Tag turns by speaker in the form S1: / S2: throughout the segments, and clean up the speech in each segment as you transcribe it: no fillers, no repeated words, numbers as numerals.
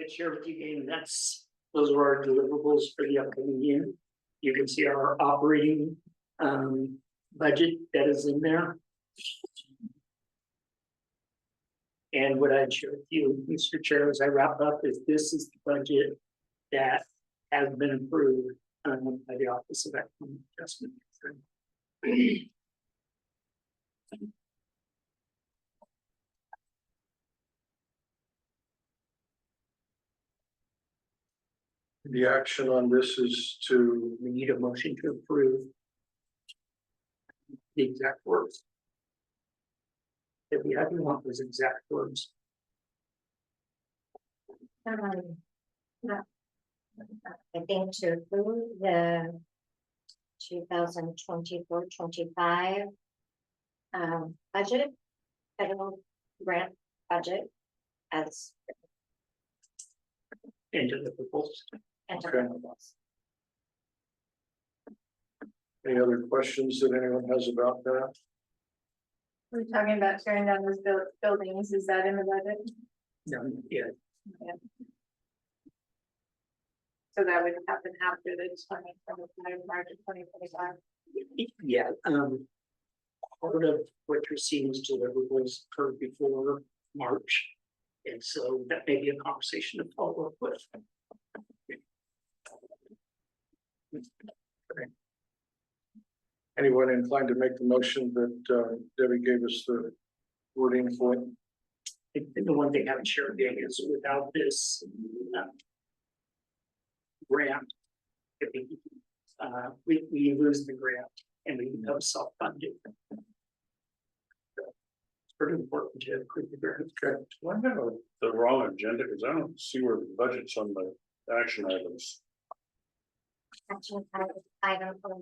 S1: I'd share with you again, those are our deliverables for the upcoming year. You can see our operating budget that is in there. And what I'd share with you, Mr. Chair, as I wrap up, is this is the budget that has been approved by the Office of Economic Adjustment.
S2: The action on this is to,
S1: We need a motion to approve the exact words. If we haven't want those exact words.
S3: No. I think to approve the 2024-25 budget, federal grant budget as
S1: Into the proposal.
S3: deliverables.
S2: any other questions that anyone has about that?
S4: We're talking about tearing down those buildings, is that in the budget?
S1: No, yeah,
S4: So that would happen after the 2025, March of 2025.
S1: yeah, part of what you're seeing is deliverables occurred before March. And so that may be a conversation to follow up with.
S2: Anyone inclined to make the motion that Debbie gave us the wording for?
S1: I think the one thing I would share again is without this grant, if we lose the grant and we become self-funded. It's pretty important to approve the grant.
S2: Okay,
S5: I have the wrong agenda because I don't see where the budget's on the action items.
S3: Action item for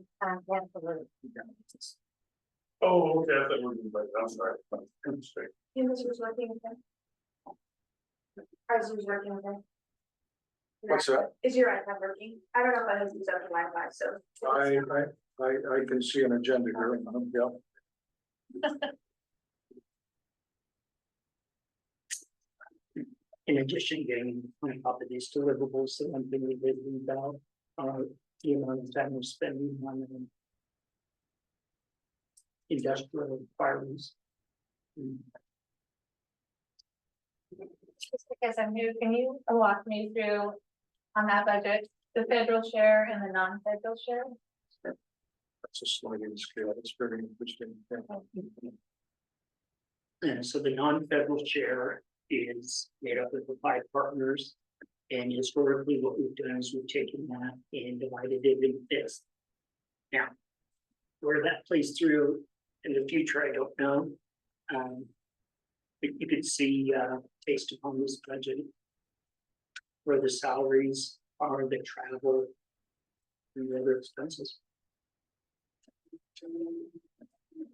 S5: Oh, okay, I thought we were doing that. I'm sorry. I'm sorry.
S4: Yours was working okay? Ours was working okay?
S2: what's that?
S4: Is your iPad working? I don't know if I have used up the Wi-Fi, so.
S2: I can see an agenda here. Yeah.
S1: In addition, getting on top of these deliverables, the one thing we did leave out, the amount of time we're spending on industrial requirements.
S4: Just because I'm new, can you walk me through on that budget, the federal share and the non-federal share?
S2: That's a sliding scale. It's very interesting.
S1: And so the non-federal share is made up of the 5 partners. And historically, what we've done is we've taken that and divided it into this. Now, where that plays through in the future, I don't know. But you could see, based upon this budget, where the salaries are, the travel, and the other expenses.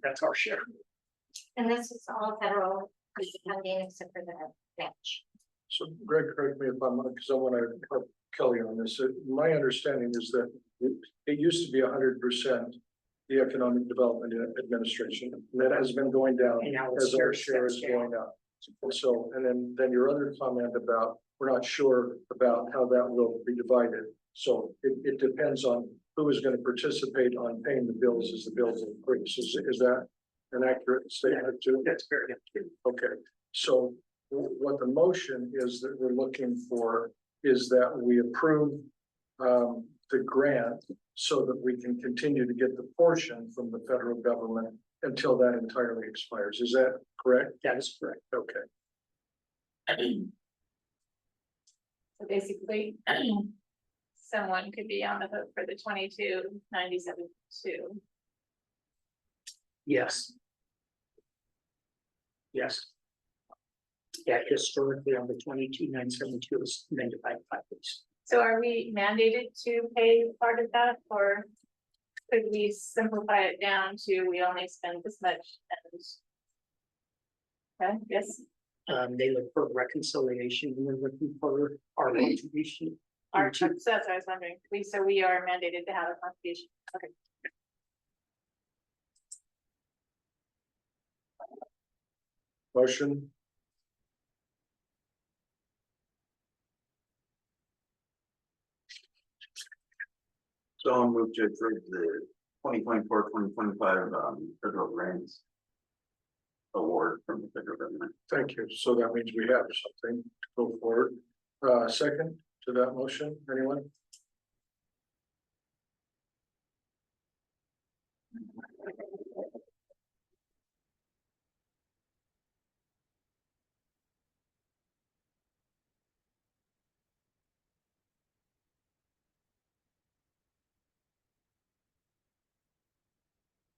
S1: That's our share.
S3: And this is all federal funding except for the match.
S2: So Greg, correct me if I'm wrong, because I want to help Kelly on this. My understanding is that it used to be 100% the Economic Development Administration, and that has been going down
S1: And now
S2: as our share is
S1: down.
S2: going up. And so, and then your other comment about we're not sure about how that will be divided. So it depends on who is going to participate on paying the bills as the bills increase. Is that an accurate statement too?
S1: That's very good.
S2: Okay, so what the motion is that we're looking for is that we approve the grant so that we can continue to get the portion from the federal government until that entirely expires. Is that correct?
S1: That is correct.
S2: Okay.
S4: So basically, someone could be on the hook for the 22,972.
S1: Yes. Yes. Yeah, historically on the 22,972 is then divided by 5 days.
S4: So are we mandated to pay part of that, or could we simplify it down to we only spend this much and? Okay, yes,
S1: They look for reconciliation, and we're looking for our contribution.
S4: our,
S1: into-
S4: so that's what I was wondering, we are mandated to have a contribution, okay.
S2: Motion,
S6: So I'll move to approve the 2024-2025 federal grants award from the federal government.
S2: Thank you. So that means we have something to go forward. Second to that motion, anyone?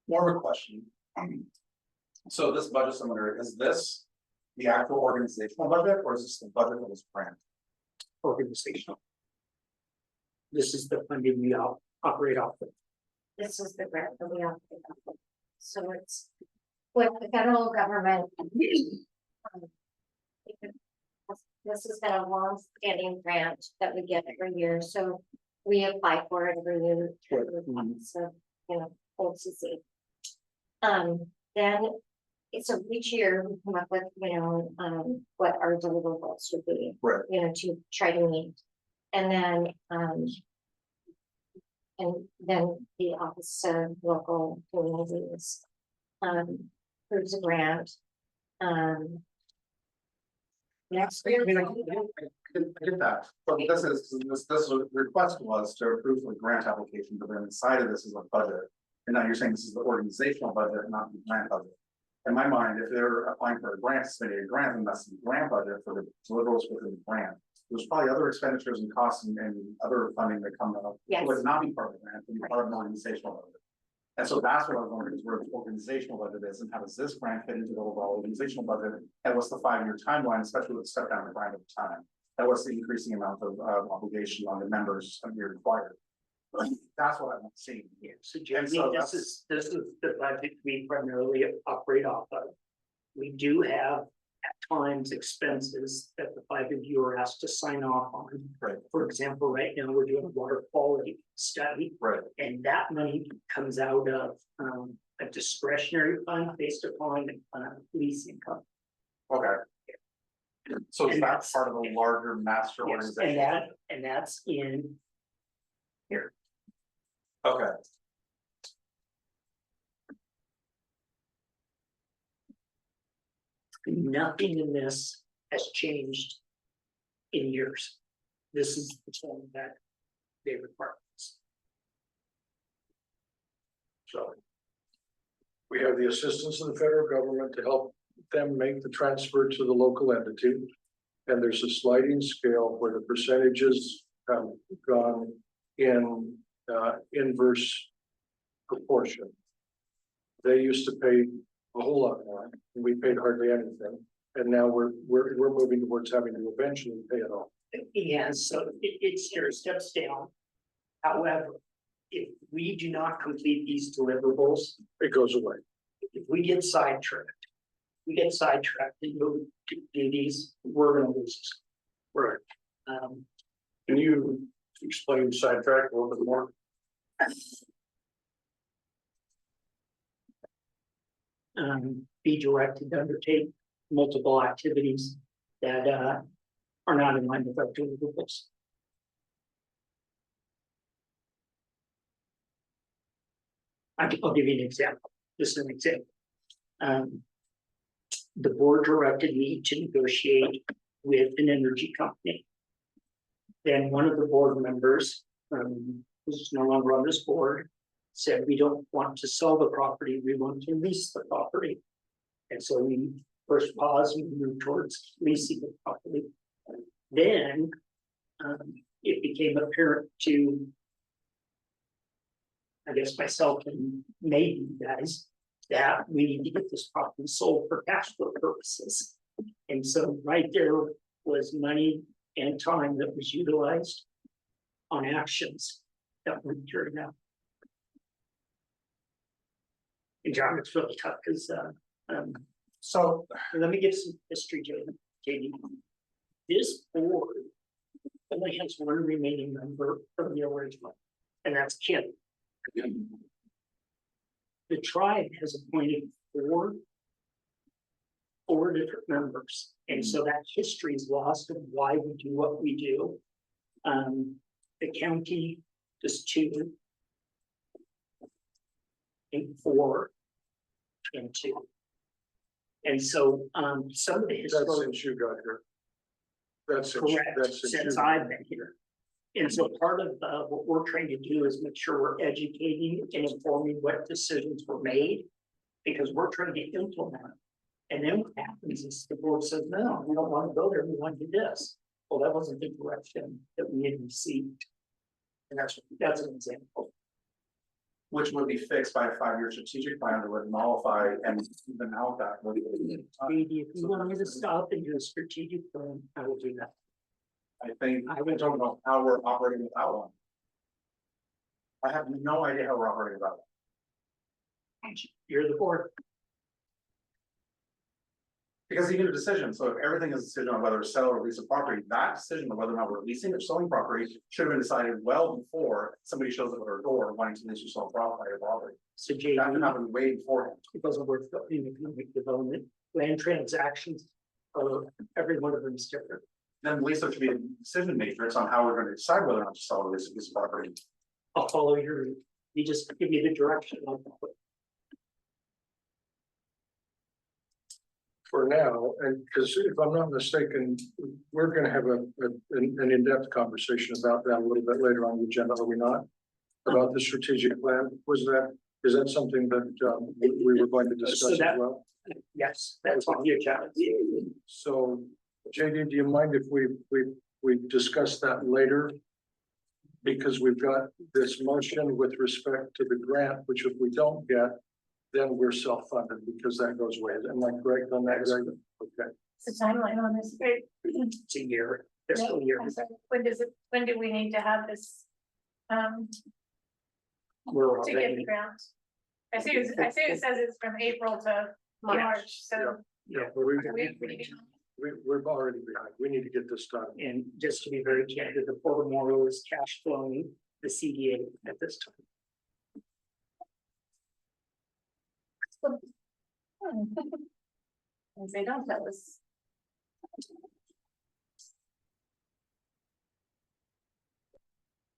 S7: More of a question. So this budget summary, is this the actual organizational budget, or is this the budget that was planned?
S1: Organizational. This is the funding we operate off of.
S3: This is the grant that we have. So it's with the federal government. This has been a long-standing grant that we get every year, so we apply for it every year. So, you know, OCC. Then, so each year we come up with, you know, what our deliverables should be.
S7: Right.
S3: You know, to try to meet. And then, the Office of Local Communities, approves a grant. Next year.
S7: I mean, I get that, but this request was to approve the grant application, but then inside of this is a budget. And now you're saying this is the organizational budget, not the grant budget. In my mind, if they're applying for a grant, submitting a grant, then that's the grant budget for the deliverables within the grant. There's probably other expenditures and costs and other funding that come up.
S3: Yes.
S7: It would not be part of the grant, it would be part of an organizational budget. And so that's what I was wondering, is where the organizational budget is, and how does this grant fit into the overall organizational budget? And what's the 5-year timeline, especially with the step down in grant at the time? And what's the increasing amount of obligation on the members that you're required? That's what I'm seeing.
S1: Yeah, so
S7: And
S1: generally,
S7: so
S1: this is the budget we primarily operate off of. We do have at times expenses that the 5 of you are asked to sign off on.
S7: Right.
S1: For example, right now, we're doing a water quality study,
S7: Right.
S1: and that money comes out of a discretionary fund based upon lease income.
S7: Okay. So is
S1: And
S7: that
S1: that's-
S7: part of a larger master
S1: Yes,
S7: organization?
S1: and that's in here.
S7: Okay,
S1: Nothing in this has changed in years. This is the one that they require.
S2: So. We have the assistance of the federal government to help them make the transfer to the local entity. And there's a sliding scale where the percentages have gone in inverse proportion. They used to pay a whole lot more, and we paid hardly anything. And now we're moving towards having to eventually pay it all.
S1: Yeah, so it's your steps down. However, if we do not complete these deliverables,
S2: It goes away.
S1: if we get sidetracked and go to do these, we're gonna lose.
S2: Right.
S5: Can you explain sidetrack a little bit more?
S1: Be directed to undertake multiple activities that are not in line with our deliverables. I'll give you an example. This is an example. The board directed me to negotiate with an energy company. Then one of the board members, who's no longer on this board, said, we don't want to sell the property, we want to lease the property. And so we first paused and moved towards leasing the property. Then it became apparent to, I guess, myself and maybe you guys, that we need to get this property sold for cash flow purposes. And so right there was money and time that was utilized on actions that weren't carried out. And John, it's really tough because
S7: so
S1: let me give some history, JD. This board only has one remaining member from the original, and that's Kim. The tribe has appointed four different members, and so that history is lost of why we do what we do. The county does 2, in 4 and 2. And so, some of the
S2: That's
S1: historical.
S2: since you got here. That's
S1: Correct,
S2: since
S1: since
S2: you-
S1: I've been here. And so part of what we're trying to do is make sure we're educating and informing what decisions were made. Because we're trying to implement. And then what happens is the board says, no, we don't want to go there, we want to do this. Well, that wasn't the direction that we had received. And that's an example.
S7: Which would be fixed by a 5-year strategic plan that would nullify and even out that.
S1: Maybe if you want me to stop and do a strategic plan, I will do that.
S7: I think, I don't know how we're operating without one. I have no idea how we're operating without one.
S1: You're the board.
S7: Because you need a decision, so if everything is a decision on whether to sell or lease a property, that decision of whether or not we're leasing or selling property should have been decided well before somebody shows up at our door wanting to lease or sell property.
S1: So
S7: That
S1: JD,
S7: can happen way beforehand.
S1: it doesn't work in economic development, land transactions, every one of them is different.
S7: Then Lisa should be a decision matrix on how we're going to decide whether or not to sell or lease a piece of property.
S1: I'll follow your, you just give me the direction.
S2: For now, and because if I'm not mistaken, we're gonna have an in-depth conversation about that a little bit later on the agenda, are we not? About the strategic plan, is that something that we were going to discuss as well?
S1: Yes, that's on the agenda.
S2: So, JD, do you mind if we discuss that later? Because we've got this motion with respect to the grant, which if we don't get, then we're self-funded because that goes away. Am I correct on that, Greg? Okay.
S4: It's a timeline on this, right?
S1: It's a year, fiscal year.
S4: When do we need to have this,
S1: We're
S4: to get the
S1: already,
S4: grant? I see it says it's from April to March, so.
S1: yeah,
S4: we-
S2: We're already behind. We need to get this done.
S1: and just to be very candid, the Port Memorial is cash flowing the CDA at this time.
S4: If they don't tell us.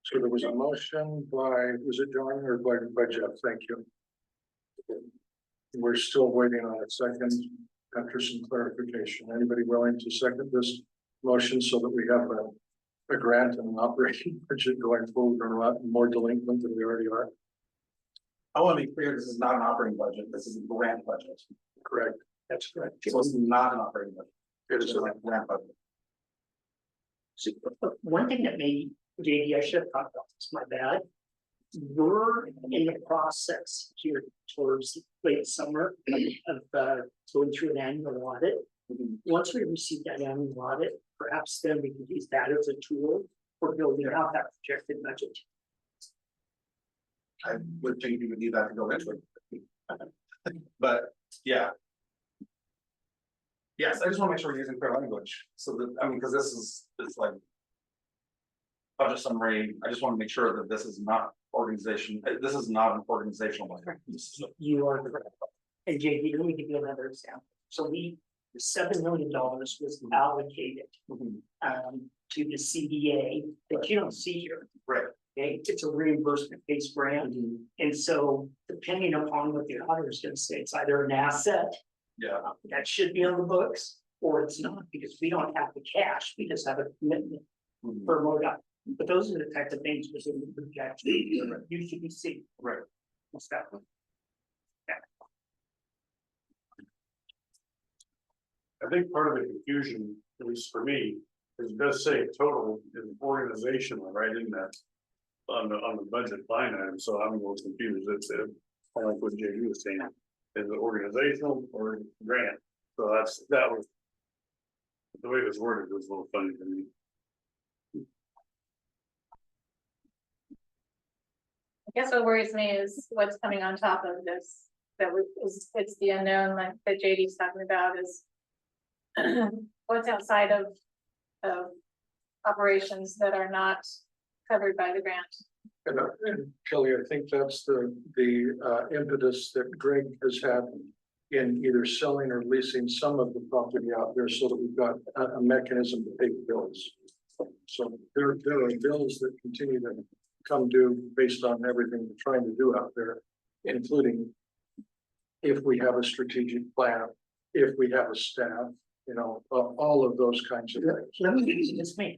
S2: So there was a motion by, was it John or by Jeff? Thank you. We're still waiting on a second after some clarification. Anybody willing to second this motion so that we have a grant and an operating budget going forward or not more delinquent than we already are?
S7: I want to be clear, this is not an operating budget, this is a grant budget.
S2: Correct.
S1: That's correct.
S7: So it's not an operating budget.
S2: It
S7: It's
S2: is
S7: a grant budget.
S1: So, but one thing that maybe, JD, I should have talked about this, my bad. We're in the process here towards late summer of going through an annual audit. Once we receive that annual audit, perhaps then we can use that as a tool for building out that projected budget.
S7: I would think you would need that to go into it. But, yeah. Yes, I just want to make sure we're using clear language, so that, I mean, because this is, it's like. Budget summary, I just want to make sure that this is not organization, this is not an organizational budget.
S1: You are correct. And JD, let me give you another example. So the $7 million was allocated to the CDA that you don't see here.
S7: Right.
S1: Okay, it's a reimbursement-based grant. And so depending upon what the auditor is gonna say, it's either an asset
S7: Yeah,
S1: that should be on the books, or it's not, because we don't have the cash, we just have a commitment for MoDOT. But those are the types of things within the projection you should be seeing.
S7: right.
S1: Most definitely.
S5: I think part of the confusion, at least for me, is it does say total is organizational, right, in that. On the budget line item, so I'm a little confused, it's kind of like what JD was saying, is it organizational or grant? So that was. The way it was worded was a little funny to me.
S4: I guess what worries me is what's coming on top of this, it's the unknown, like that JD's talking about is. What's outside of operations that are not covered by the grant.
S2: And Kelly, I think that's the impetus that Greg has had in either selling or leasing some of the property out there so that we've got a mechanism to pay bills. So there are bills that continue to come due based on everything we're trying to do out there. including if we have a strategic plan, if we have a staff, all of those kinds of things.
S1: Let me give you this mail.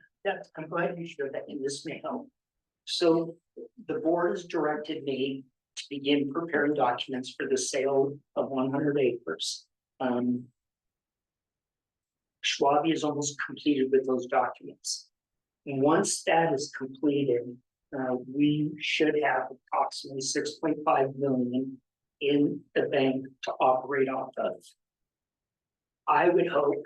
S1: I'm glad you shared that in this mail. So the board has directed me to begin preparing documents for the sale of 100 acres. Schwab is almost completed with those documents. And once that is completed, we should have approximately 6.5 million in the bank to operate off of. I would hope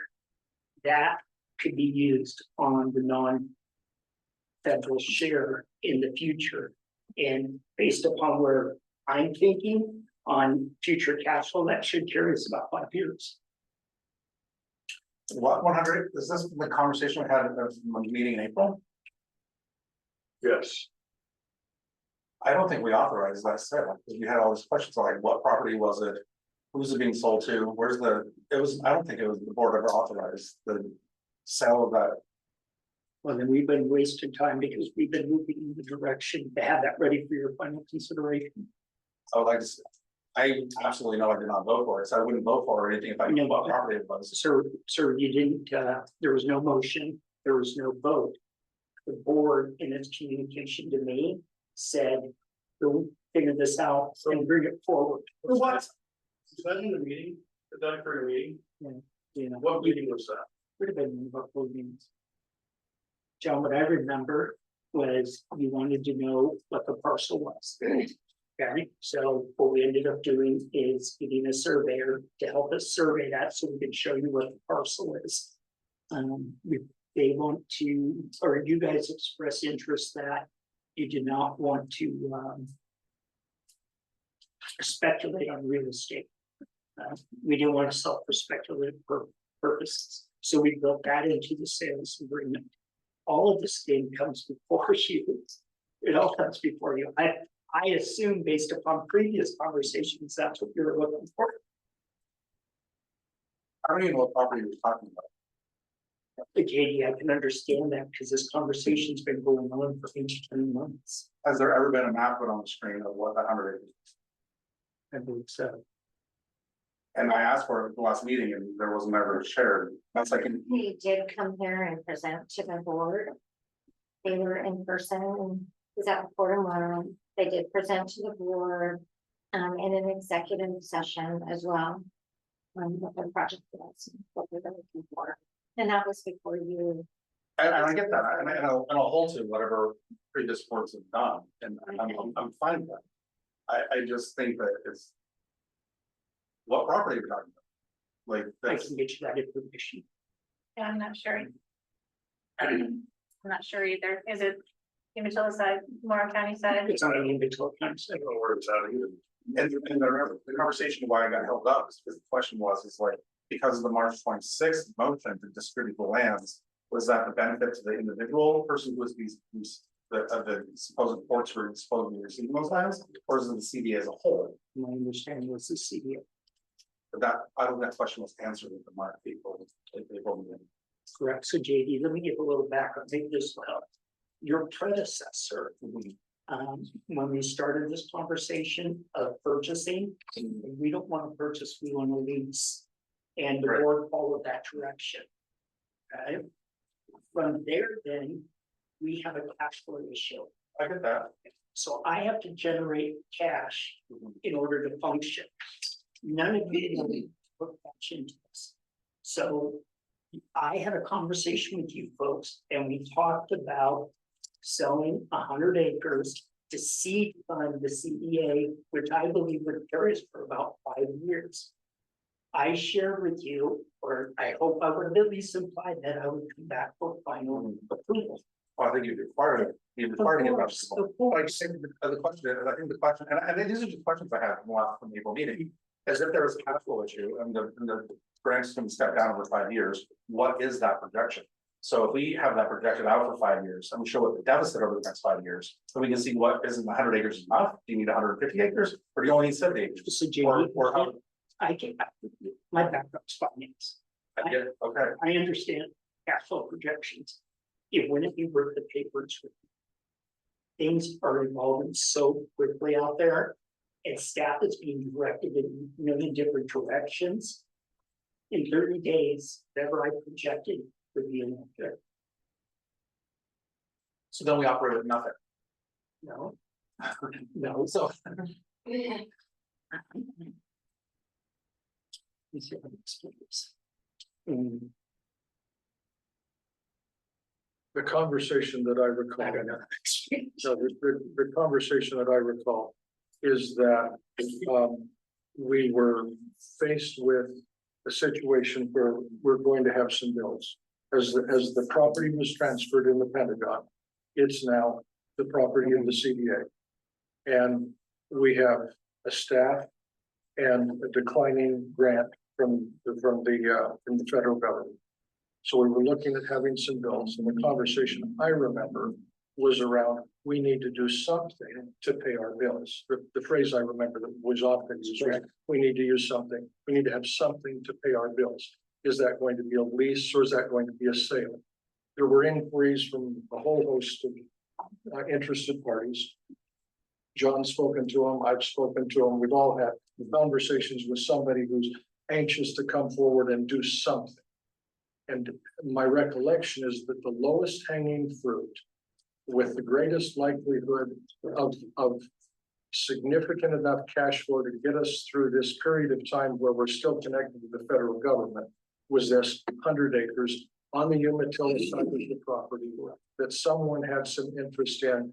S1: that could be used on the non-federal share in the future. And based upon where I'm thinking on future cash flow, that should carry us about 5 years.
S7: What 100, is this the conversation we had at the meeting in April?
S5: Yes.
S7: I don't think we authorized that sale, because we had all these questions like, what property was it? Who's it being sold to? Where's I don't think it was the board ever authorized the sale of that.
S1: Well, then we've been wasting time because we've been moving in the direction to have that ready for your final consideration.
S7: I absolutely know I did not vote for it, so I wouldn't vote for anything if I knew what property it was.
S1: Sir, you didn't, there was no motion, there was no vote. The board in its communication to me said, go figure this out and bring it forward.
S5: What? Was that in the meeting? Did that occur in a meeting?
S1: You know,
S5: What meeting was that?
S1: would have been about 4 meetings. John, what I remember was you wanted to know what the parcel was. Okay, so what we ended up doing is getting a surveyor to help us survey that so we can show you what the parcel is. They want to, or you guys express interest that you do not want to speculate on real estate. We didn't want to sell for speculative purposes. So we built that into the sales agreement. All of this thing comes before you. It all comes before you. I assume based upon previous conversations, that's what you're looking for.
S7: I don't even know what property you're talking about.
S1: The JD, I can understand that because this conversation's been going on for 10 months.
S7: Has there ever been a map put on the screen of what that 100 acres is?
S1: I believe so.
S7: And I asked for it at the last meeting and there was never shared. That's like,
S3: They did come here and present to the board. They were in person, and was at Fort Lawn. They did present to the board in an executive session as well. What the project was, what we were looking for, and that was before you.
S7: and I get that, and I'll hold to whatever previous boards have done, and I'm fine with that. I just think that it's. What property are we talking about? Like,
S1: I
S7: that's,
S1: can get you that information.
S4: Yeah, I'm not sure. I'm not sure either. Is it Umatilla side, Morrow County side?
S1: It's on an inventory kind of
S5: I don't know where it's at either.
S7: and I remember the conversation why I got held up is because the question was like, because of the March 26th motion to distribute the lands, was that the benefit to the individual person who was the supposed ports were supposedly receiving those lands, or is it the CDA as a whole?
S1: My understanding was the CDA.
S7: But that, I don't think that question was answered with the March people.
S1: Correct. So JD, let me give a little background. Maybe this will help. Your predecessor, when we started this conversation of purchasing, we don't want to purchase, we want to lease. And the
S7: Right.
S1: board followed that direction. Okay. From there, then we have a cash flow issue.
S7: I get that.
S1: So I have to generate cash in order to function. None of you put cash into this. So I had a conversation with you folks and we talked about selling 100 acres to seed fund the CDA, which I believe would carry us for about 5 years. I shared with you, or I hope I would have at least implied that I would come back for final approval.
S7: Well, I think you required it. You required to get that.
S1: Of course.
S7: Like, the question, I think the question, and these are just questions I had from the April meeting, is if there was a cash flow issue and the grants can step down over 5 years, what is that projection? So if we have that projected out for 5 years and we show what the deficit over the next 5 years, so we can see what isn't 100 acres enough? Do you need 150 acres or do you only need 70 acres?
S1: So
S7: Or how?
S1: My background's finance.
S7: I get it, okay.
S1: I understand cash flow projections. It wouldn't be worth the paper it's written. Things are evolving so quickly out there And staff is being directed in a million different directions. In 30 days, whatever I projected would be inaccurate.
S7: So then we operate with nothing.
S1: No. No, so. Let's see if I can explain this.
S2: The conversation that I recall.
S1: I don't know.
S2: So the conversation that I recall is that, we were faced with a situation where we're going to have some bills. As the property was transferred in the Pentagon, it's now the property of the CDA. And we have a staff and a declining grant from the federal government. So we were looking at having some bills, and the conversation I remember was around, we need to do something to pay our bills. The phrase I remember that was often used was, we need to use something, we need to have something to pay our bills. Is that going to be a lease or is that going to be a sale? There were inquiries from a whole host of interested parties. John's spoken to them, I've spoken to them, we've all had conversations with somebody who's anxious to come forward and do something. And my recollection is that the lowest hanging fruit with the greatest likelihood of significant enough cash flow to get us through this period of time where we're still connected to the federal government was this 100 acres on the Umatilla side of the property that someone had some interest in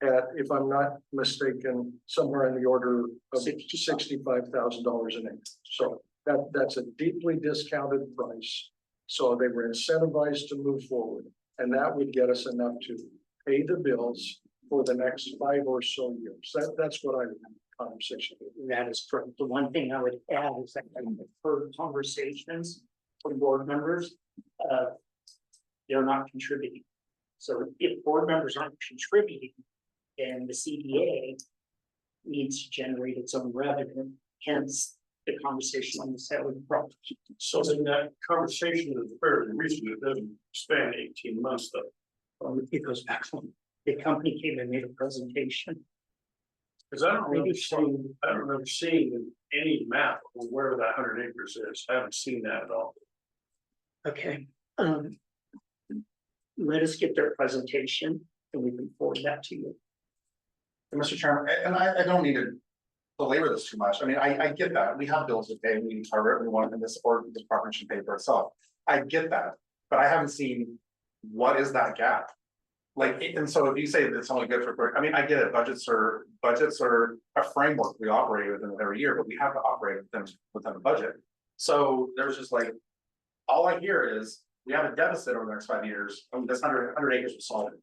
S2: at, if I'm not mistaken, somewhere in the order of $65,000 an acre. So that's a deeply discounted price. So they were incentivized to move forward, and that would get us enough to pay the bills for the next 5 or so years. That's what I remember the conversation.
S1: That is correct. The one thing I would add is that I've heard conversations from board members, they're not contributing. So if board members aren't contributing, then the CDA needs to generate its own revenue, hence the conversation on the sale of the property.
S5: So then that conversation is fairly recent, it doesn't span 18 months though.
S1: It goes back when the company came and made a presentation.
S5: Cause I don't remember seeing any map of where that 100 acres is, I haven't seen that at all.
S1: Okay, let us get their presentation and we can forward that to you.
S7: Mr. Chairman, and I don't need to belabor this too much. I mean, I get that. We have bills to pay, we need to target everyone in this, or this department should pay for itself. I get that, but I haven't seen what is that gap. Like, and so if you say that it's only good for, I mean, I get it, budgets are a framework we operate within every year, but we have to operate within a budget. So there's just like, all I hear is, we have a deficit over the next 5 years, and this 100 acres will solve it.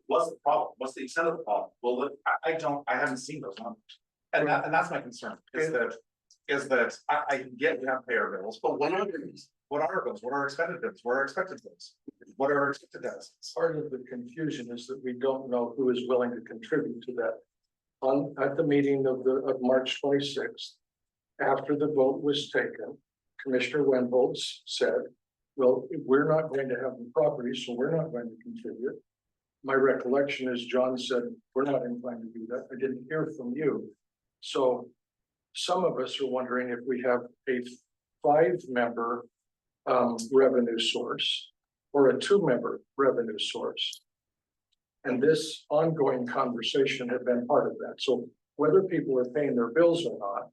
S7: What's the problem? What's the extent of the problem? Well, look, I haven't seen those numbers. And that's my concern, is that I get we have to pay our bills, but what are our bills? What are our bills? What are our expected bills? What are our expected bills? What are our expected deficits?
S2: Part of the confusion is that we don't know who is willing to contribute to that. At the meeting of March 26th, after the vote was taken, Commissioner Wenholz said, well, we're not going to have the property, so we're not going to contribute. My recollection is John said, we're not inclined to do that. I didn't hear from you. So some of us are wondering if we have a 5-member revenue source or a 2-member revenue source. And this ongoing conversation had been part of that. So whether people are paying their bills or not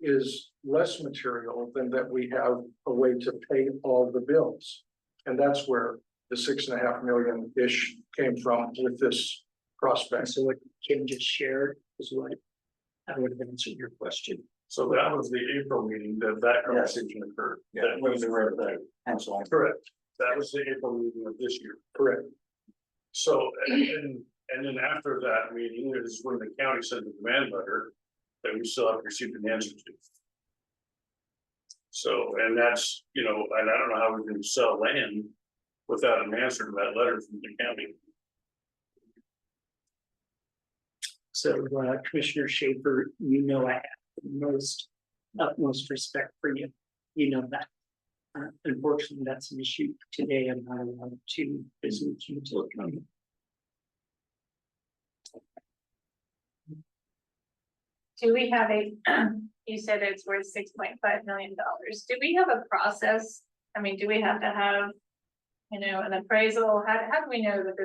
S2: is less material than that we have a way to pay all the bills. And that's where the 6.5 million-ish came from with this prospect.
S1: So what Kim just shared is what I would have answered your question.
S5: So that was the April meeting that conversation occurred.
S7: Yeah,
S5: That was the correct. That was the April meeting of this year.
S2: Correct.
S5: So, and then after that meeting is when the county sent the demand letter that we still haven't received an answer to. So, and that's, and I don't know how we can sell land without an answer to that letter from the county.
S1: So Commissioner Schaefer, I have the utmost respect for you. You know that. Unfortunately, that's an issue today. I'm not allowed to visit you until it comes.
S4: do we have a, you said it's worth $6.5 million. Do we have a process? I mean, do we have to have, you know, an appraisal? How do we know that the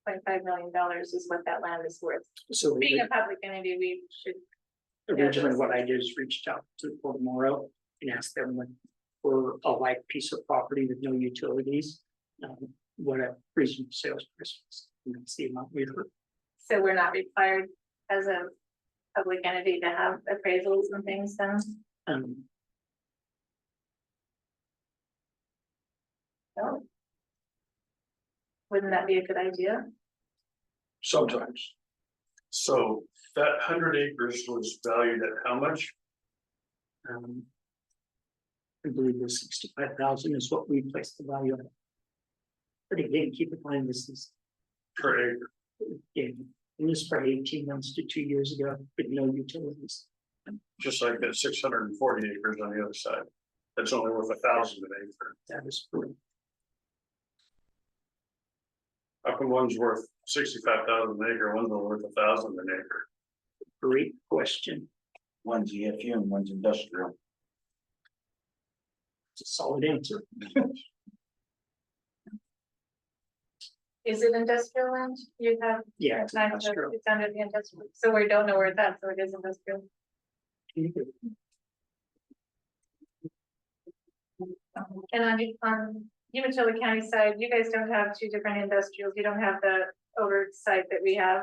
S4: $6.5 million is what that land is worth?
S1: So
S4: Being a public entity, we should.
S1: originally what I did is reached out to Port Morrow and asked them like, for a like piece of property with no utilities, what a reasonable sales price was. And that's the amount we heard.
S4: So we're not required as a public entity to have appraisals and things done? No. Wouldn't that be a good idea?
S2: Sometimes.
S5: So that 100 acres was valued at how much?
S1: I believe it was 65,000 is what we placed the value on. But again, keep in mind, this is
S5: Per acre.
S1: in this probably 18 months to 2 years ago with no utilities.
S5: Just like that 640 acres on the other side. That's only worth 1,000 an acre.
S1: That is correct.
S5: How come one's worth 65,000 an acre, one's only worth 1,000 an acre?
S1: Great question.
S6: One's EFU and one's industrial.
S1: It's a solid answer.
S4: Is it industrial land? You have.
S1: Yeah, it's
S4: It's
S1: industrial.
S4: under the industrial, so we don't know where it's at, so it is industrial. And on Umatilla County side, you guys don't have two different industrials, you don't have the over site that we have.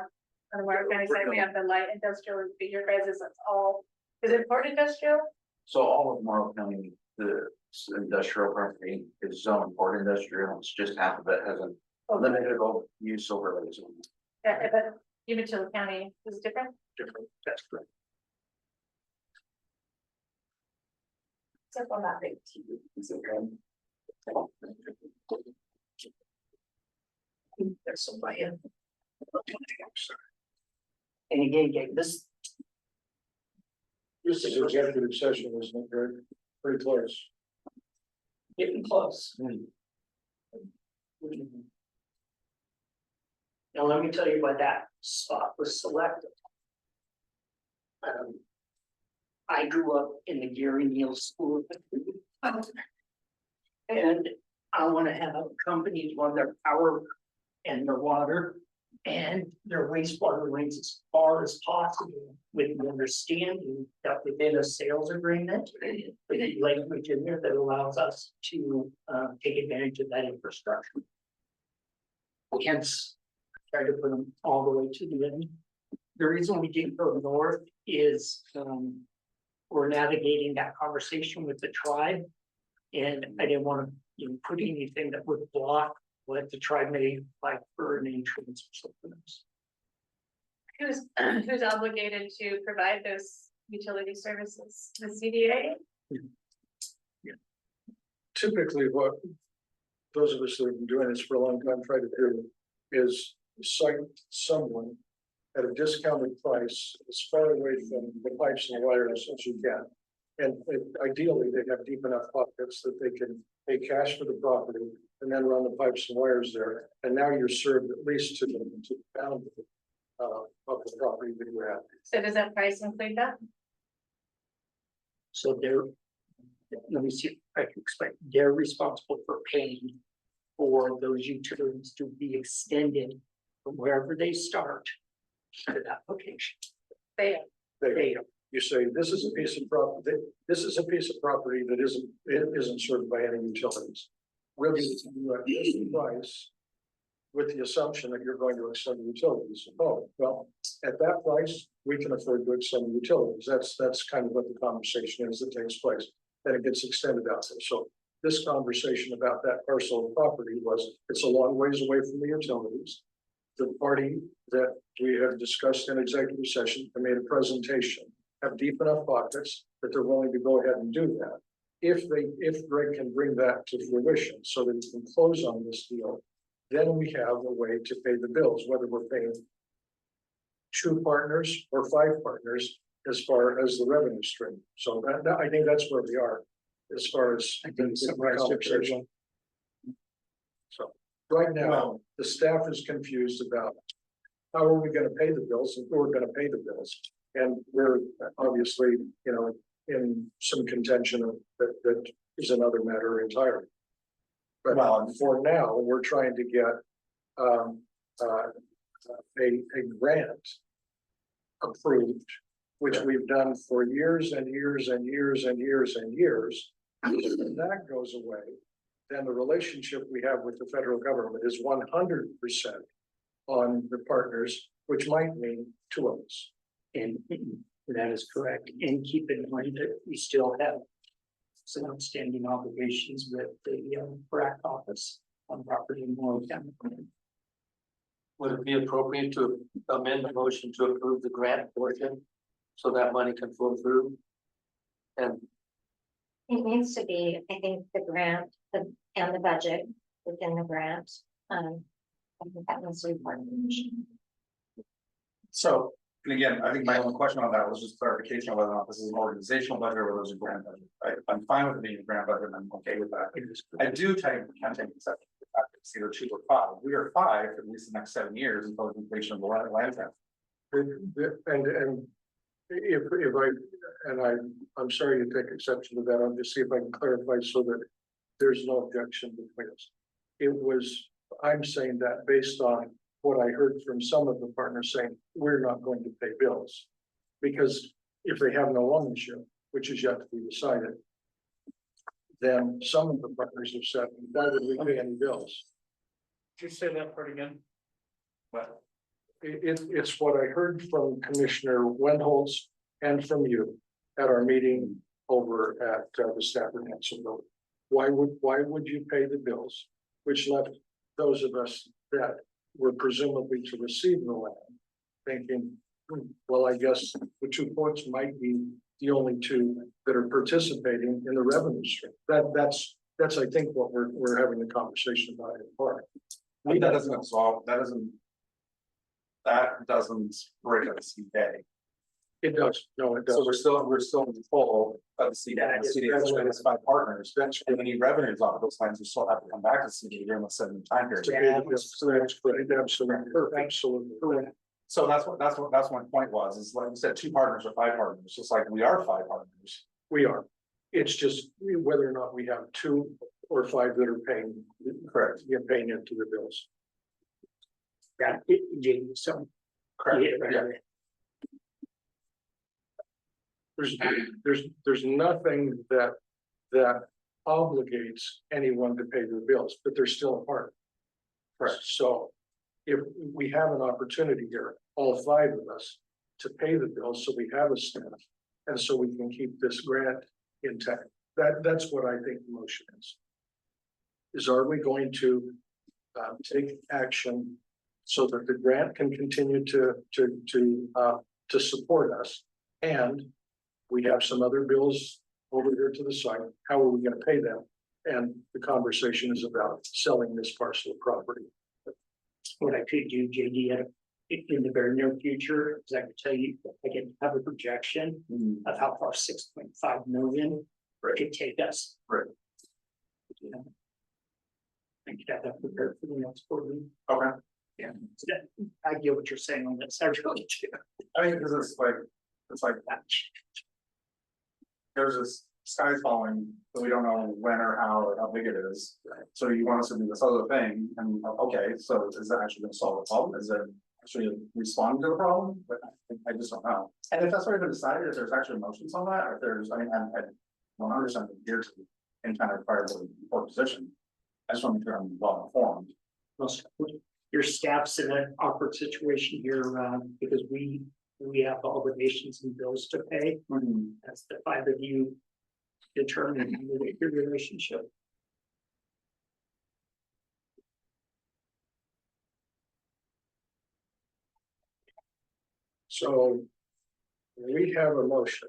S4: On the Morrow County side, we have the light industrial, but your guys is all, is it port industrial?
S6: So all of Morrow County, the industrial property is zoned port industrial, it's just half of it has a limited use overlay zone.
S4: Yeah, but Umatilla County is different.
S1: Different. That's correct.
S4: Except on that big.
S1: There's somebody in. And again, this.
S2: This is executive session, isn't it, Greg? Pretty close.
S1: Getting close. Now, let me tell you why that spot was selected. I grew up in the Gary Neal School. And I want to have companies run their power and their water and their wastewater lines as far as possible with the understanding that within a sales agreement, with a language in there that allows us to take advantage of that infrastructure. Hence, try to put them all the way to the end. The reason we didn't go north is we're navigating that conversation with the tribe. And I didn't want to put anything that would block what the tribe may like for an entrance or something else.
S4: Who's obligated to provide those utility services? The CDA?
S2: Typically, what those of us that have been doing this for a long time try to do is cite someone at a discounted price as far away from the pipes and wires as you can. And ideally, they have deep enough pockets that they can pay cash for the property and then run the pipes and wires there. And now you're served at least to the boundary of the property that you have.
S4: So does that price include that?
S1: So let me see if I can explain. They're responsible for paying for those utilities to be extended from wherever they start to that location.
S4: They,
S2: You say, this is a piece of property, this is a piece of property that isn't served by any utilities. We'll give it to you at this price with the assumption that you're going to extend the utilities. Oh, well, at that price, we can afford to extend the utilities. That's kind of what the conversation is that takes place. Then it gets extended out there. So this conversation about that parcel of property was, it's a long ways away from the utilities. The party that we have discussed in executive session and made a presentation have deep enough pockets that they're willing to go ahead and do that. If Greg can bring that to fruition so that he can close on this deal, then we have a way to pay the bills, whether we're paying 2 partners or 5 partners as far as the revenue stream. So I think that's where we are as far as the conversation. So right now, the staff is confused about how are we going to pay the bills and who are going to pay the bills. And we're obviously, you know, in some contention of that is another matter entirely. But for now, we're trying to get a grant approved, which we've done for years and years and years and years and years. When that goes away, then the relationship we have with the federal government is 100% on the partners, which might mean two of us.
S1: And that is correct. And keep in mind that we still have some outstanding obligations with the BRAC office on property in Morrow County.
S8: Would it be appropriate to amend the motion to approve the grant portion? So that money can flow through? And
S3: It needs to be, I think, the grant, and the budget within the grant. I think that was important.
S7: So, and again, I think my only question on that was just clarification of whether or not this is an organizational budget or whether it's a grant budget. I'm fine with it being a grant budget, and I'm okay with that. I do can't take exception to the fact that it's either 2 or 5. We are 5 for at least the next 7 years until the completion of the land trust.
S2: And I'm sorry to take exception to that. I'll just see if I can clarify so that there's no objection between us. I'm saying that based on what I heard from some of the partners saying, we're not going to pay bills. Because if they have no ownership, which is yet to be decided, then some of the partners have said, why would we pay any bills?
S5: Did you say that part again?
S2: But it's what I heard from Commissioner Wendholz and from you at our meeting over at the Stafford Hanson building. Why would you pay the bills, which left those of us that were presumably to receive the land thinking, well, I guess the 2 points might be the only 2 that are participating in the revenue stream. That's I think what we're having a conversation about in part.
S7: That doesn't break up the CDA.
S2: It does. No, it does.
S7: So we're still in control of the CDA. The CDA is only 5 partners. That's and any revenues off of those lines, we still have to come back to CDA during the 7 time period.
S2: Absolutely correct.
S7: So that's my point was, is like you said, 2 partners or 5 partners, just like we are 5 partners.
S2: We are. It's just whether or not we have 2 or 5 that are paying. Correct. You're paying into the bills.
S1: Yeah, Jamie, so.
S7: Correct.
S1: Yeah.
S2: There's nothing that obligates anyone to pay their bills, but they're still a part.
S7: Correct.
S2: So if we have an opportunity here, all 5 of us, to pay the bills, so we have a staff, and so we can keep this grant intact. That's what I think the motion is. Are we going to take action so that the grant can continue to support us, and we have some other bills over here to the side? How are we going to pay them? And the conversation is about selling this parcel of property.
S1: What I could do, JD, in the very near future, is I could tell you, I can have a projection of how far 6.5 million could take us.
S7: Right.
S1: You know, I could have that prepared for the next quarter.
S7: Okay.
S1: Yeah, so I get what you're saying on this. I really do.
S7: I mean, because it's like there's this sky's falling, but we don't know when or how or how big it is. So you want us to do this other thing, and okay, so is that actually going to solve the problem? Is it actually responding to the problem? But I just don't know. And if that's already been decided, if there's actually motions on that, or if there's, I mean, I'm 100% here to any kind of prior or position. I just want to make sure I'm well informed.
S1: Your staff's in an awkward situation here, because we have obligations and bills to pay. That's the 5 of you determine your relationship.
S2: So we have a motion,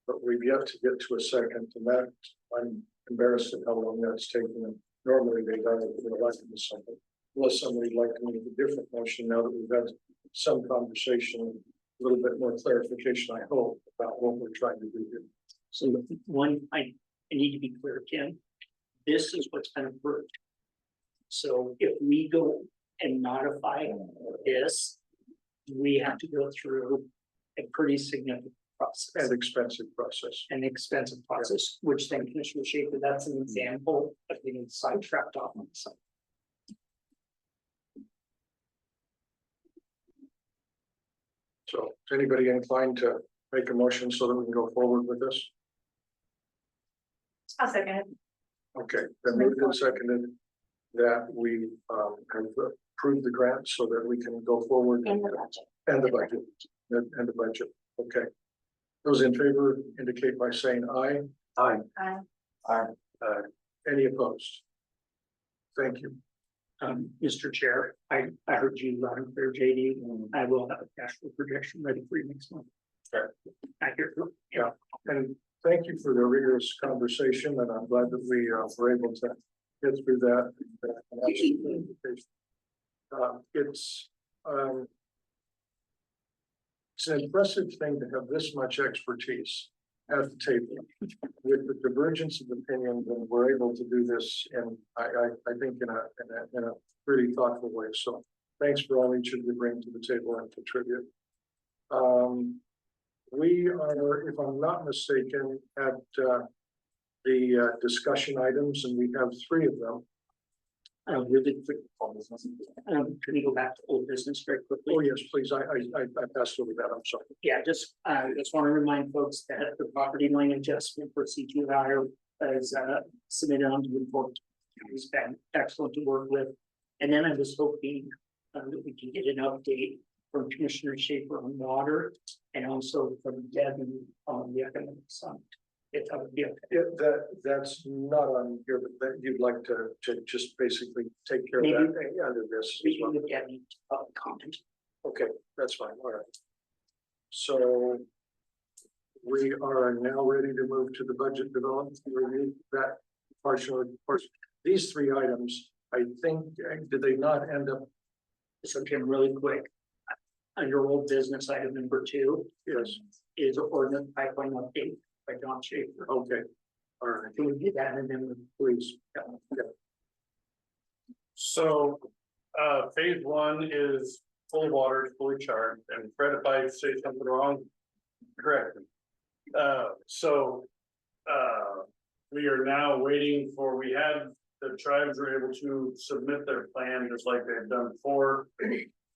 S2: but we've yet to get to a second, and that I'm embarrassed at how long that's taken. Normally they done it for elected or something. Unless somebody'd like to make a different motion now that we've had some conversation, a little bit more clarification, I hope, about what we're trying to do here.
S1: So one, I need to be clear, Ken, this is what's been approved. So if we go and modify this, we have to go through a pretty significant process.
S2: And expensive process.
S1: An expensive process, which then Commissioner Schaefer, that's an example of getting sidetracked off on something.
S2: So is anybody inclined to make a motion so that we can go forward with this?
S4: I'll second it.
S2: Okay, then moved and seconded that we have approved the grant so that we can go forward.
S3: In the budget.
S2: And the budget, and the budget, okay. Those in favor indicate by saying aye.
S3: Aye.
S2: Any opposed? Thank you.
S1: Mr. Chair, I heard you loud and clear, JD, and I will have a cash flow projection ready for you next month.
S2: Sure.
S1: I hear you.
S2: Yeah, and thank you for the rigorous conversation, and I'm glad that we were able to get through that. It's an impressive thing to have this much expertise at the table. With the divergence of opinions, and we're able to do this, and I think in a really thoughtful way. So thanks for all each of you bring to the table and contribute. We are, if I'm not mistaken, at the discussion items, and we have 3 of them.
S1: Really quick. Can we go back to old business very quickly?
S2: Oh, yes, please. I passed over that. I'm sorry.
S1: Yeah, just want to remind folks that the property line adjustment for CDA is submitted on to the report. It's been excellent to work with. And then I was hoping that we can get an update from Commissioner Schaefer on water and also from Devin on the economic side. If that would be okay.
S2: That's not on here, but that you'd like to just basically take care of that under this. As
S1: We
S2: well.
S1: can look at it, comment.
S2: Okay, that's fine. All right. So we are now ready to move to the budget development review. That partially, these 3 items, I think, did they not end up?
S1: So Jim, really quick. Under old business item number 2.
S2: Yes.
S1: Is ordinance pipeline update by John Schaefer.
S2: Okay. All right.
S1: Can we do that and then
S2: Please.
S5: So, phase 1 is full of water, it's fully charged, and Fred, if I say something wrong, correct me. We are now waiting for, the tribes were able to submit their plan just like they've done before.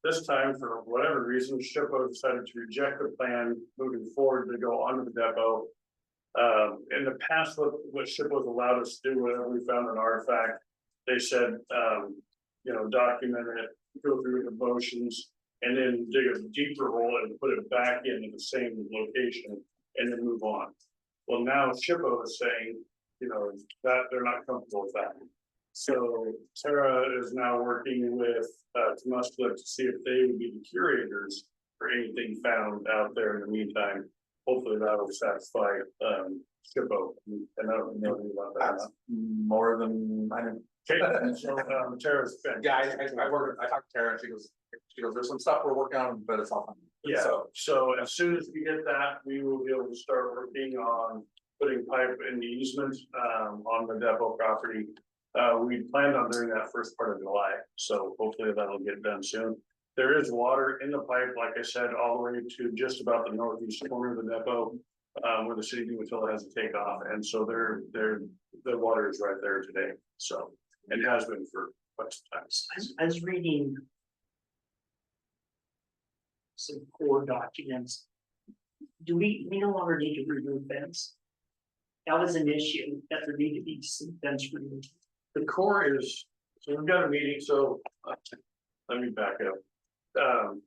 S5: This time, for whatever reason, SHPO decided to reject the plan moving forward to go onto the depot. In the past, what SHPO has allowed us to do, whenever we found an artifact, they said, document it, go through the motions, and then dig a deeper hole and put it back into the same location and then move on. Well, now SHPO is saying, that they're not comfortable with that. So Tara is now working with Temusclick to see if they would be the curators for anything found out there in the meantime. Hopefully that will satisfy SHPO. And I don't know anything about that.
S7: That's more than I didn't.
S5: Okay, so Tara's been.
S7: Yeah, I talked to Tara, and she goes, there's some stuff we're working on, but it's all fine.
S5: Yeah, so as soon as we get that, we will be able to start working on putting pipe in the easement on the depot property. We planned on doing that first part of July, so hopefully that'll get done soon. There is water in the pipe, like I said, all the way to just about the northeast corner of the depot, where the city until it has a takeoff, and so the water is right there today. So it has been for quite some time.
S1: I was reading some core documents. Do we no longer need to remove fence? That was an issue that there need to be some fence removed.
S5: The core is, so we've got a meeting, so let me back up.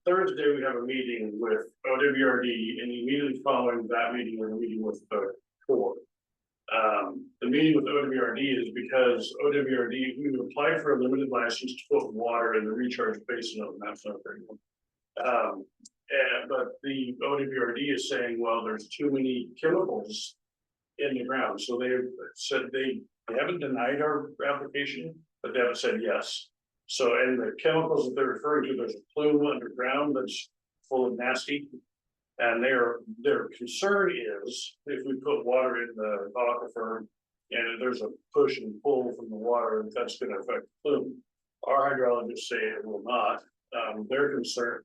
S5: Thursday, we have a meeting with OWRD, and immediately following that meeting, we're meeting with the core. The meeting with OWRD is because OWRD, we applied for a limited license to put water in the recharge basin of the National Grid. But the OWRD is saying, well, there's too many chemicals in the ground, so they said they haven't denied our application, but they haven't said yes. So, and the chemicals that they're referring to, there's a plume underground that's full of nasty. And their concern is if we put water in the aquifer and there's a push and pull from the water, that's going to affect the plume. Our hydrologists say it will not. Their concern,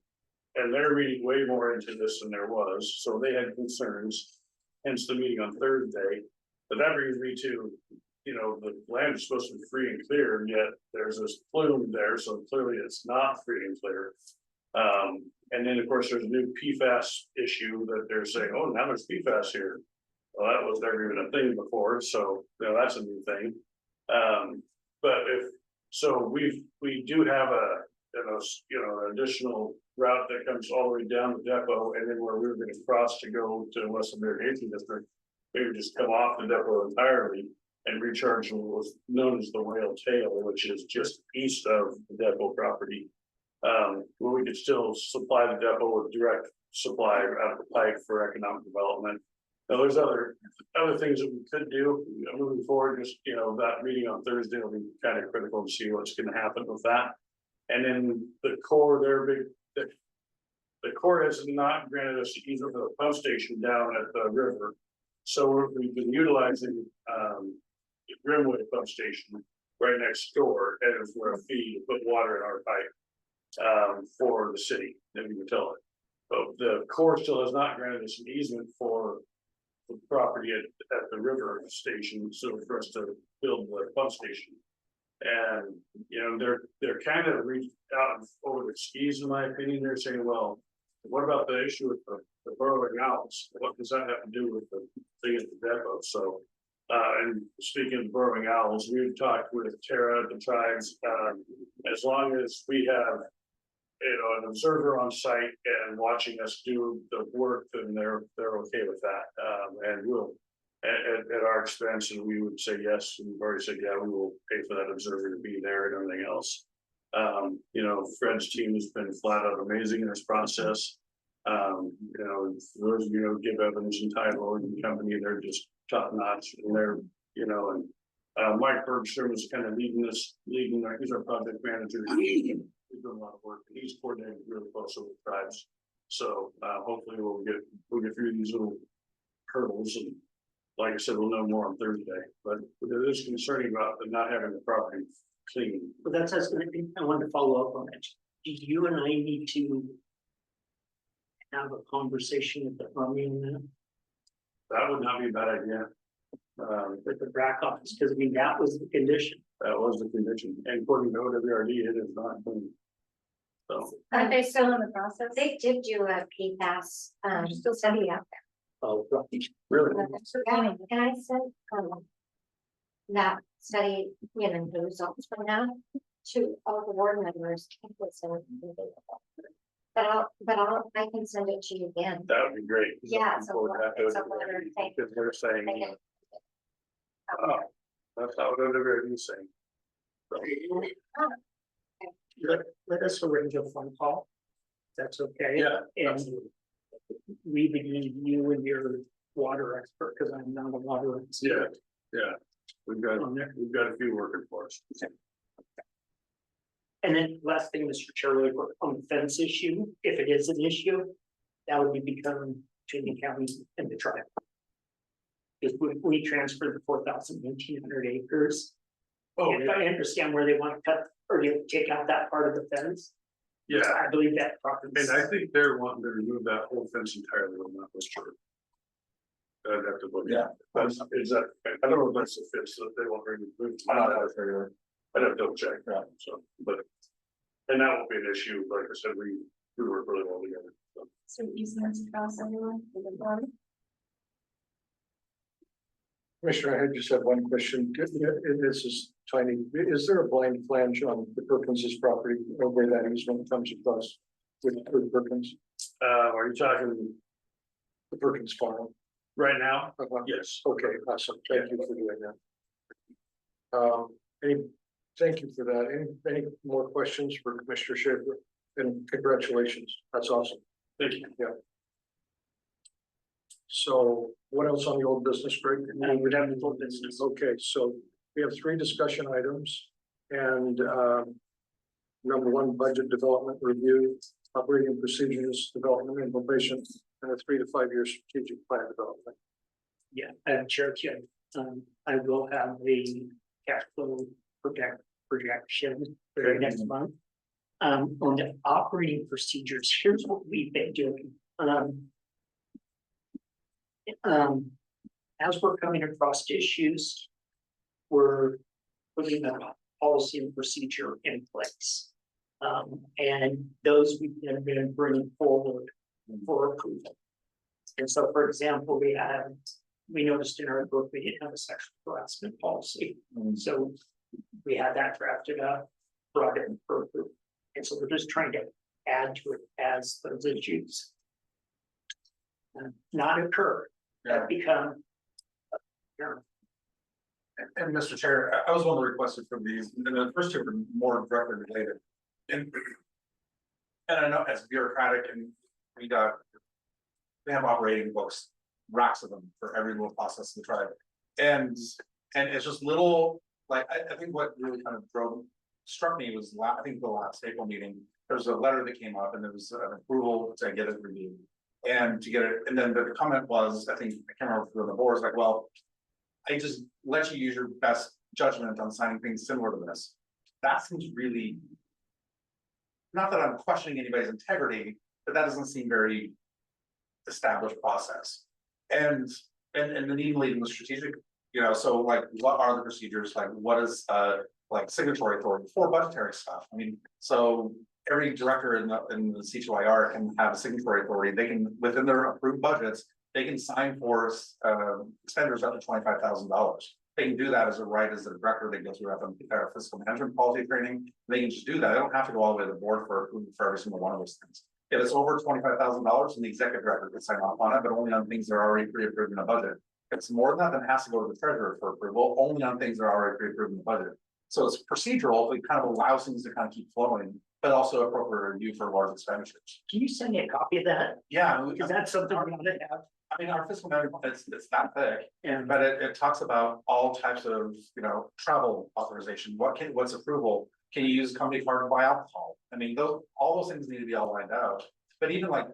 S5: And they're reading way more into this than there was, so they had concerns, hence the meeting on Thursday. But that brings me to, you know, the land is supposed to be free and clear, and yet there's this plume there, so clearly it's not free and clear. And then, of course, there's a new PFAS issue that they're saying, oh, now there's PFAS here. Well, that was never even a thing before, so, you know, that's a new thing. But we do have an additional route that comes all the way down the depot, and then where we were gonna cross to go to Western Irrigation District, we would just come off the depot entirely and recharge what was known as the Whale Tail, which is just east of the depot property. Where we could still supply the depot with direct supply out of the pipe for economic development. Now, there's other things that we could do moving forward, just, you know, that meeting on Thursday will be kind of critical to see what's gonna happen with that. And then the Corps, the Corps has not granted us the easement for the pump station down at the river. So we've been utilizing, the Grimwood pump station right next door as for a fee to put water in our pipe, for the city, then we can tell it. But the Corps still has not granted us an easement for the property at the river station, so for us to build the pump station. And, you know, they're kind of reached out over their skis, in my opinion. They're saying, well, what about the issue with the burrowing owls? What does that have to do with the thing at the depot? So, and speaking of burrowing owls, we've talked with Tara, the tribes, as long as we have, you know, an observer on site and watching us do the work, then they're okay with that. And we'll, at our expense, and we would say yes, and we've already said, yeah, we will pay for that observer to be there and everything else. You know, Fred's team has been flat out amazing in this process. You know, those, you know, Give Evans and Ty Lord and company, they're just top notch, and they're, you know, and Mike Bergstrom is kind of he's our project manager. He's doing a lot of work, and he's coordinating really close with tribes. So hopefully we'll get through these little hurdles, and like I said, we'll know more on Thursday. But it is concerning about the not having the property clean.
S1: But that's, I wanted to follow up on that. Do you and I need to have a conversation with the Army on that?
S5: That would not be a bad idea.
S1: With the BRAC office, because I mean, that was the condition.
S5: That was the condition, and according to OWRD, it is not clean. So,
S4: Are they still in the process?
S3: They did do a PFAS, study out
S1: Oh, right.
S5: really,
S3: there. Yeah, and I sent, that study, you know, the results from that to all the board members. I think it was available. But I can send it to you again.
S5: that would be great.
S3: Yeah, it's a
S5: Forward that to
S3: it's a
S5: OWRD,
S3: letter, thank
S5: because they're saying,
S3: Okay.
S5: oh, that's not what OWRD is saying. So,
S1: Let us arrange a phone call. That's okay.
S5: yeah,
S1: And
S5: absolutely.
S1: we need you and your water expert, because I'm not a water expert.
S5: Yeah, we've got a few working for us.
S1: And then last thing, Mr. Chair, really quick, on the fence issue, if it is an issue, that would be become between the county and the tribe. If we transfer the 4,100 acres.
S5: Oh,
S1: And if I understand where they want to cut or take out that part of the fence,
S5: yeah,
S1: I believe that property.
S5: and I think they're wanting to remove that whole fence entirely, I'm not sure. I'd have to look.
S7: Yeah.
S5: Is that, I don't know if that's the fence that they want to remove. I'd have to double check, so, but. And that won't be an issue, like I said, we work really well together, so.
S4: So easements across everyone for the water?
S2: Commissioner, I just have one question. This is tiny. Is there a blind flange on the Perkins's property or where that easement comes across with Perkins,
S5: Are you talking
S2: the Perkins farm?
S5: right now?
S2: Uh-huh.
S5: Yes.
S2: Okay, awesome. Thank you for doing that. Thank you for that. Any more questions for Commissioner Schaefer? And congratulations. That's awesome.
S5: Thank you.
S2: Yeah. So what else on the old business, Greg?
S1: And we'd have the full business.
S2: Okay, so we have 3 discussion items and number 1, budget development review, operating procedures, development implementation, and a 3 to 5 year strategic plan development.
S1: Yeah, Chair, I will have the cash flow projection for next month. On the operating procedures, here's what we've been doing. As we're coming across issues, we're putting a policy and procedure in place. And those we've been bringing forward for approval. And so, for example, we noticed in our book, we didn't have a sexual harassment policy. So we had that drafted up, brought it in for approval. And so we're just trying to add to it as those issues not occur, that become.
S7: And Mr. Chair, I was one of the requested from these, and the first two were more directly related. And I know it's bureaucratic and we have operating books, racks of them for every little process in the tribe. And it's just little, like, I think what really kind of struck me was I think the last April meeting, there was a letter that came up and there was an approval to get it reviewed. And to get it, and then the comment was, I think, I can't remember who the board was like, well, I just let you use your best judgment on signing things similar to this. That seems really, not that I'm questioning anybody's integrity, but that doesn't seem very established process. And then even leading the strategic, so like, what are the procedures? Like, what is like signatory authority for budgetary stuff? I mean, so every director in the C2IR can have a signatory authority. They can, within their approved budgets, they can sign for expenditures up to $25,000. They can do that as a right as a director. They go through fiscal management policy training. They can just do that. They don't have to go all the way to the board for approval for every single one of those things. If it's over $25,000, then the executive director can sign off on it, but only on things that are already pre-approved in the budget. If it's more than that, then it has to go to the treasurer for approval, only on things that are already pre-approved in the budget. So it's procedural, it kind of allows things to kind of keep flowing, but also appropriate review for large expenditures.
S1: Can you send me a copy of that?
S7: Yeah.
S1: Is that something we want to have?
S7: I mean, our fiscal management, it's that thick,
S1: And
S7: but it talks about all types of, travel authorization. What's approval? Can you use a company card to buy alcohol? I mean, all those things need to be all lined out. But even like,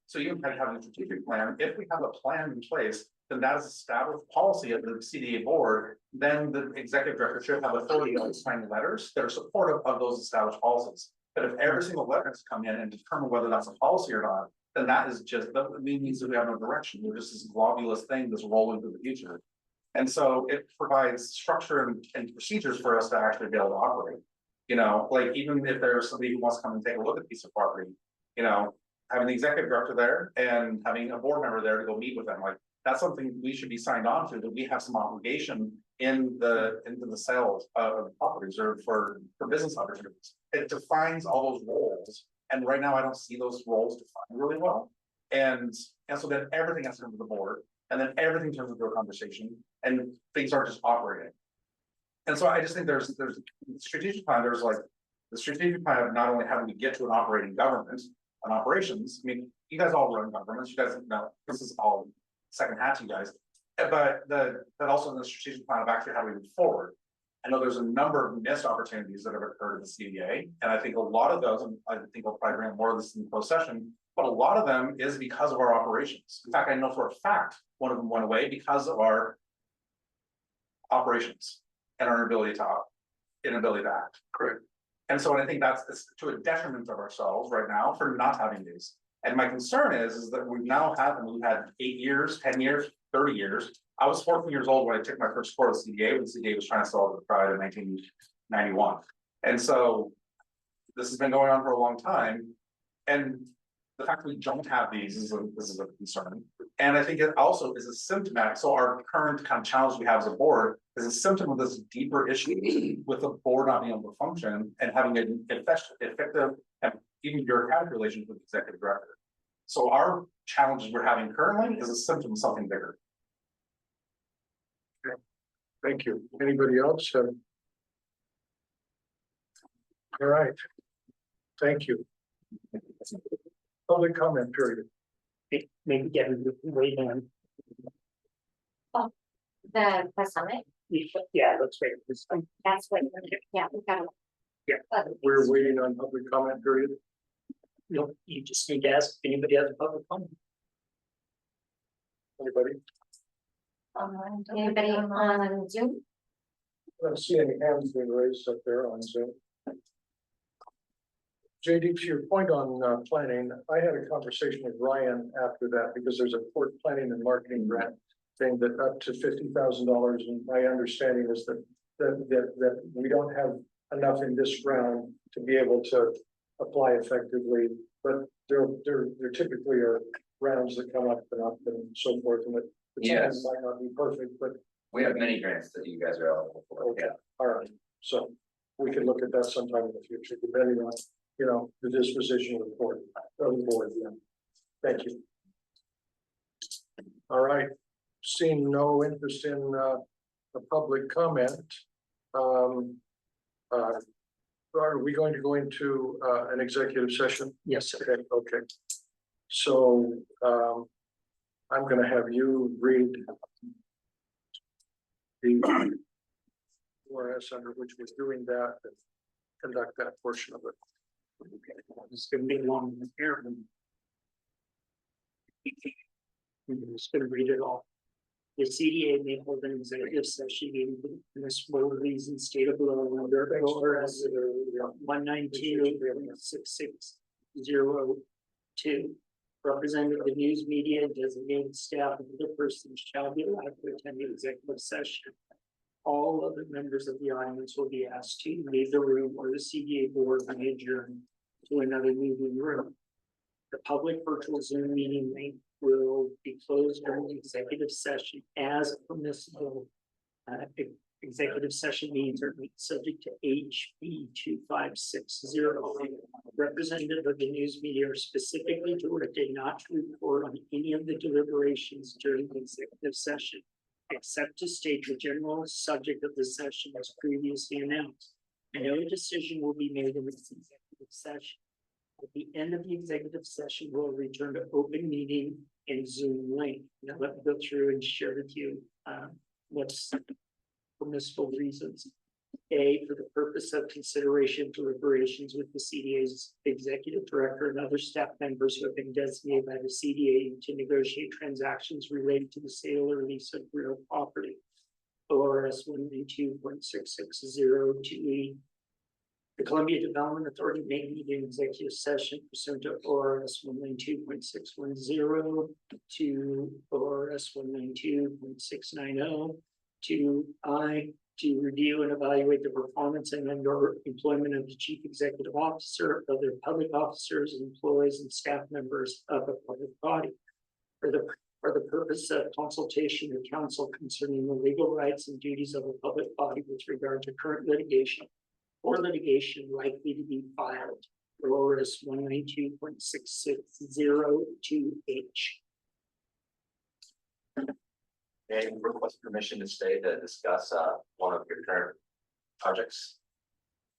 S7: so even having a strategic plan, if we have a plan in place, then that is established policy of the CDA board, then the executive director should have authority to sign letters that are supportive of those established policies. But if every single letter has to come in and determine whether that's a policy or not, then that is just, that means that we have no direction. We're just this globulous thing that's rolling through the future. And so it provides structure and procedures for us to actually be able to operate. Like even if there's somebody who wants to come and take a look at a piece of property, having the executive director there and having a board member there to go meet with them, like that's something we should be signed on to, that we have some obligation into the sales of properties or for business opportunities. It defines all those roles. And right now I don't see those roles defined really well. And so then everything has to come to the board, and then everything turns into a conversation, and things are just operating. And so I just think there's the strategic plan, there's like the strategic plan of not only how do we get to an operating government and operations. I mean, you guys all run governments, you guys know this is all second hat to you guys, but also in the strategic plan of actually how we move forward. I know there's a number of missed opportunities that have occurred in the CDA, and I think a lot of those, and I think we'll probably bring more of this in the closed session, but a lot of them is because of our operations. In fact, I know for a fact one of them went away because of our operations and our inability to act. Correct. And so I think it's to a detriment of ourselves right now for not having these. And my concern is that we've had 8 years, 10 years, 30 years. I was 14 years old when I took my first course at CDA, when CDA was trying to solve the pride in 1991. And so this has been going on for a long time. And the fact that we don't have these is a concern. And I think it also is a symptomatic. So our current kind of challenge we have as a board is a symptom of this deeper issue with the board not being able to function and having an effective and even bureaucratic relationship with the executive director. So our challenges we're having currently is a symptom of something bigger.
S2: Thank you. Anybody else? All right. Thank you. Public comment period.
S1: maybe get it way down.
S3: The summit,
S1: Yeah, let's wait.
S3: that's what, yeah, we got.
S1: Yeah.
S2: We're waiting on public comment period.
S1: You just need to ask if anybody has a public comment.
S2: Anybody?
S3: Anybody on Zoom?
S2: I don't see any hands being raised up there on Zoom. JD, to your point on planning, I had a conversation with Ryan after that because there's a port planning and marketing grant thing that up to $50,000, and my understanding is that we don't have enough in this round to be able to apply effectively, but there typically are rounds that come up and so forth, and the time
S6: Yes.
S2: might not be perfect, but
S6: We have many grants that you guys are eligible for.
S2: okay, all right, so we can look at that sometime in the future, depending on, you know, the disposition of the board, yeah. Thank you. All right, seeing no interest in the public comment. Are we going to go into an executive session?
S1: Yes, sir.
S2: Okay, okay. So I'm gonna have you read the whereas under which we're doing that and conduct that portion of it.
S1: It's gonna be long here. I'm just gonna read it all. The CDA may hold an executive session meeting for municipal reasons stated below under ORS 192.6602. Representative of the news media and designated staff of the person shall be allowed to attend the executive session. All other members of the audience will be asked to leave the room, or the CDA board may adjourn to another meeting room. The public virtual Zoom meeting link will be closed during the executive session as permissible. Executive session meetings are subject to HB 2560. Representative of the news media are specifically directed not to report on any of the deliberations during the executive session, except to state the general subject of the session as previously announced. No decision will be made in this executive session. At the end of the executive session, we'll return to open meeting and Zoom link. Now let me go through and share with you what's permissible reasons. A, for the purpose of consideration deliberations with the CDA's executive director and other staff members who have been designated by the CDA to negotiate transactions related to the sale or lease of real property. ORS 192.6602E. The Columbia Development Authority may meet in executive session pursuant to ORS 192.610 to ORS 192.690 to review and evaluate the performance and or employment of the chief executive officer, other public officers, employees, and staff members of a public body. For the purpose of consultation with counsel concerning the legal rights and duties of a public body with regard to current litigation or litigation likely to be filed. ORS 192.6602H.
S6: May I request permission to stay to discuss one of your current projects?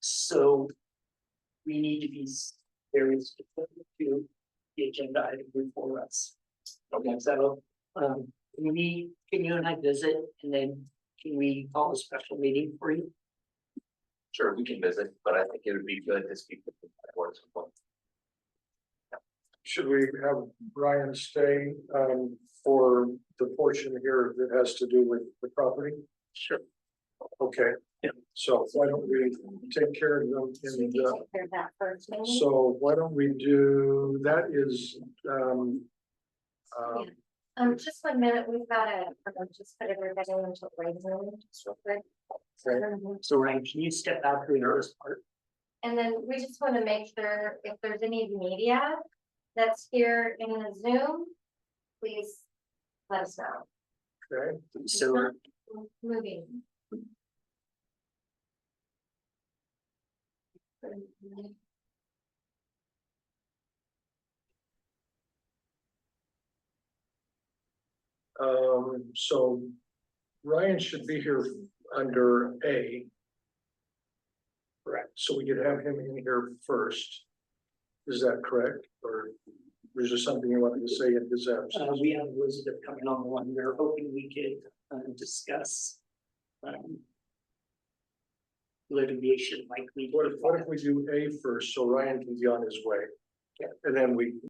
S1: So we need to be very specific to the agenda item before us. Okay, so can you and I visit, and then can we call a special meeting for you?
S6: Sure, we can visit, but I think it would be good to speak with the board at some point.
S2: Should we have Brian stay for the portion here that has to do with the property?
S1: Sure.
S2: Okay.
S1: Yeah.
S2: So why don't we take care of them
S3: We
S2: in
S3: can
S2: the,
S3: take care of that first, maybe.
S2: so why don't we do, that is
S3: Just 1 minute, we've got to just put everybody into waiting room, just real quick.
S1: So Ryan, can you step out for your first part?
S3: And then we just want to make sure if there's any media that's here in the Zoom, please let us know.
S2: okay,
S1: So
S3: Moving.
S2: so Ryan should be here under A. Correct, so we could have him in here first. Is that correct, or is there something you wanted to say in his absence?
S1: we have Elizabeth coming on the one. We're hoping we could discuss litigation likely.
S2: What if we do A first, so Ryan can be on his way?
S1: Yeah.
S2: And then we